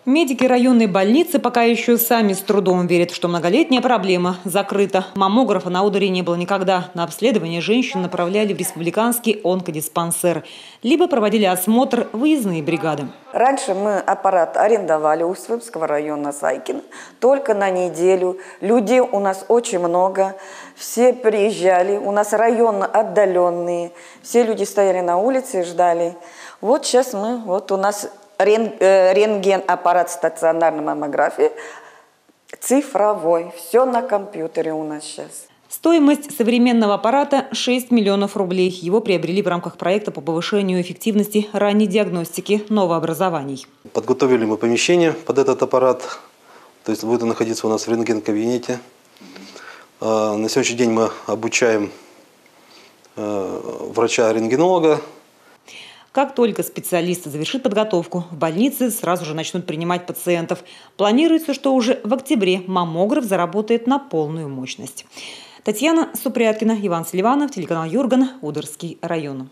Медики районной больницы пока еще сами с трудом верят, что многолетняя проблема закрыта. Маммографа на Удоре не было никогда. На обследование женщин направляли в республиканский онкодиспансер. Либо проводили осмотр выездные бригады. Раньше мы аппарат арендовали у Свымского района Сайкина только на неделю. Людей у нас очень много. Все приезжали. У нас район отдаленные. Все люди стояли на улице и ждали. Вот сейчас у нас рентген-аппарат стационарной маммографии, цифровой, все на компьютере у нас сейчас. Стоимость современного аппарата – 6 миллионов рублей. Его приобрели в рамках проекта по повышению эффективности ранней диагностики новообразований. Подготовили мы помещение под этот аппарат, то есть будет он находиться у нас в рентген-кабинете. На сегодняшний день мы обучаем врача-рентгенолога. Как только специалист завершит подготовку, в больнице сразу же начнут принимать пациентов. Планируется, что уже в октябре маммограф заработает на полную мощность. Татьяна Супряткина, Иван Селиванов, телеканал Юрган, Удырский район.